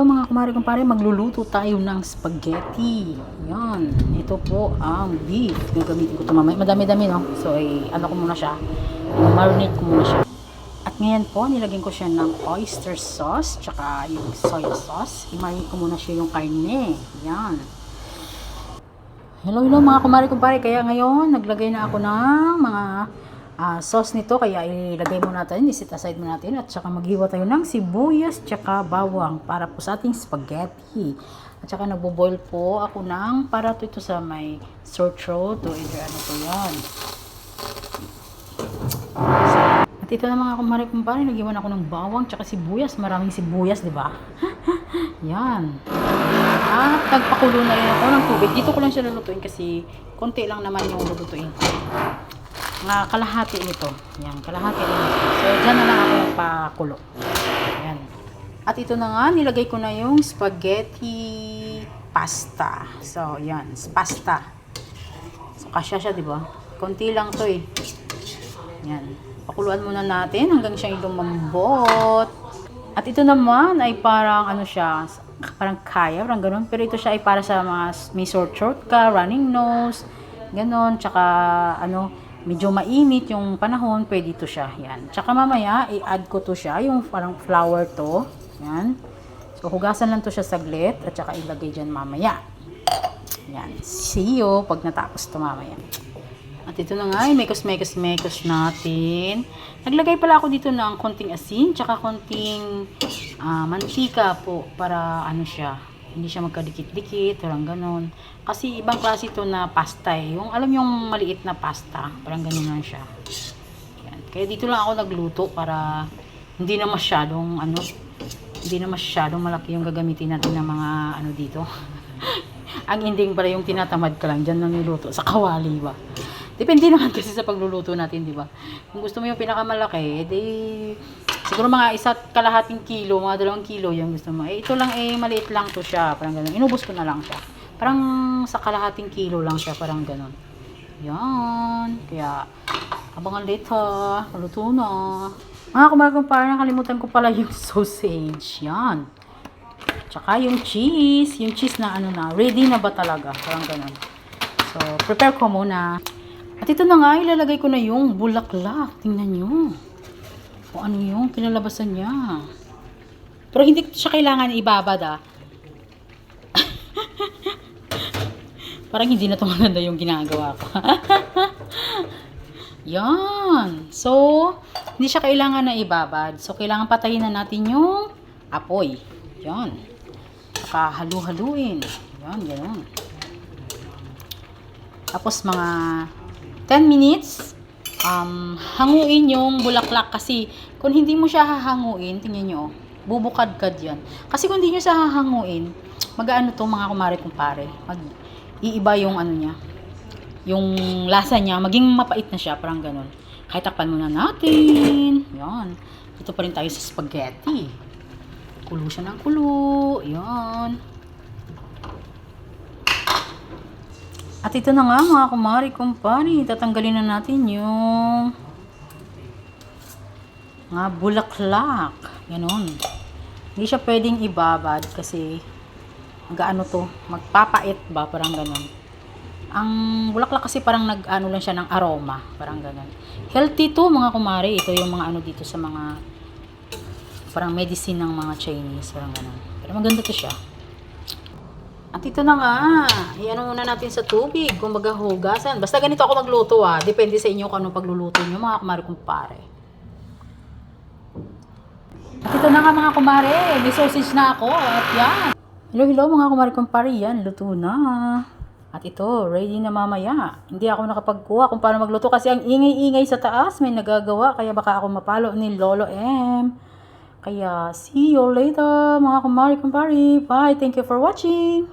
mga kumare-kumpare, magluluto tayo ng spaghetti. Yan. Ito po ang beef. Gagamitin ko ito mamaya. Madami-dami, no? So, ano ko muna siya. Marinate ko muna siya. At ngayon po, nilagyan ko siya ng oyster sauce, tsaka yung soy sauce. I-marinate ko muna siya yung karne. Yan. Hello mga kumare-kumpare. Kaya ngayon, naglagay na ako ng mga sauce nito, kaya ilagay muna natin, iset aside muna natin, at saka maghiwa tayo ng sibuyas tsaka bawang para po sa ating spaghetti. At saka nagbo-boil po ako ng para to ito sa may sore throat o either ano to yan. At ito na mga kumare-kumpare, naghiwan ako ng bawang tsaka sibuyas, maraming sibuyas, di ba? Yan. At nagpakulo na rin ako ng tubig. Dito ko lang siya lulutuin kasi konti lang naman yung lulutuin ko. Kalahati nito. Yan, kalahati nito. So, dyan na lang ako nagpakulo. Yan. At ito na nga, nilagay ko na yung spaghetti pasta. So, yan, pasta. So, kasya siya, di ba? Konti lang to eh. Yan. Pakuluan muna natin hanggang siya lumambot. At ito naman ay parang ano siya, parang kaya, parang ganun. Pero ito siya ay para sa mga may sore throat ka, running nose, ganun. Tsaka ano, medyo mainit yung panahon, pwede ito siya. Yan. Tsaka mamaya, i-add ko to siya, yung parang flour to. Yan. So, hugasan lang to siya saglit, at tsaka ilagay dyan mamaya. Yan. See you pag natapos to mamaya. At ito na nga, mekos natin. Naglagay pala ako dito ng konting asin, tsaka konting mantika po, para ano siya, hindi siya magkadikit-dikit, parang ganon. Kasi ibang klase ito na pasta eh. Yung, alam yung maliit na pasta, parang ganon lang siya. Yan. Kaya dito lang ako nagluto para hindi na masyadong malaki yung gagamitin natin ng mga ano dito. Ang ending para yung tinatamad ka lang, dyan lang niluto, sa kawali ba. Depende naman kasi sa pagluluto natin, di ba? Kung gusto mo yung pinakamalaki, siguro mga 1.5 kilo, mga 2 kilo yung gusto mo. Ito lang maliit lang to siya, parang gano'n. Inubos ko na lang siya. Parang sa 1.5 kilo lang siya, parang gano'n. Yan. Kaya, abangan later. Maluto na. Mga kumare-kumpare, nakalimutan ko pala yung sausage. Yan. Tsaka yung cheese. Yung cheese na ano na, ready na ba talaga? Parang gano'n. So, prepare ko muna. At ito na nga, ilalagay ko na yung bulaklak. Tingnan nyo. Kung ano yung kinalabasan niya. Pero hindi siya kailangan ibabad Parang hindi na ito maganda yung ginagawa ko. Yan. So, hindi siya kailangan na ibabad. So, kailangan patayin na natin yung apoy. Yan. Saka halu-haluin. Yan, gano'n. Tapos mga 10 minutes, hanguin yung bulaklak kasi kung hindi mo siya hahanguin, tingnan nyo, bubukad-kad yan. Kasi kung hindi nyo siya hahanguin, mag-ano to mga kumare-kumpare, mag-iiba yung ano niya, yung lasa niya, maging mapait na siya, parang ganun. Kahit takpan muna natin, yan. Ito pa rin tayo sa spaghetti. Kulo siya ng kulo, yan. At ito na nga mga kumare-kumpare, tatanggalin na natin yung mga bulaklak. Ganon. Hindi siya pwedeng ibabad kasi mag-ano to, magpapait ba, parang ganon. Ang bulaklak kasi parang nag-ano lang siya ng aroma, parang ganon. Healthy to mga kumare, ito yung mga ano dito sa mga parang medicine ng mga Chinese, parang ganon. Pero maganda to siya. At ito na nga, i-ano muna natin sa tubig, kumbaga hugasan. Basta ganito ako magluto depende sa inyo kung anong pagluluto nyo mga kumare-kumpare. At ito na nga mga kumare, may sausage na ako at yan. Hello mga kumare-kumpare, yan, luto na. At ito, ready na mamaya. Hindi ako nakapagkuha kung paano magluto kasi ang ingay-ingay sa taas, may nagagawa, kaya baka ako mapalo ni Lolo M. Kaya, see you later mga kumare-kumpare. Bye, thank you for watching.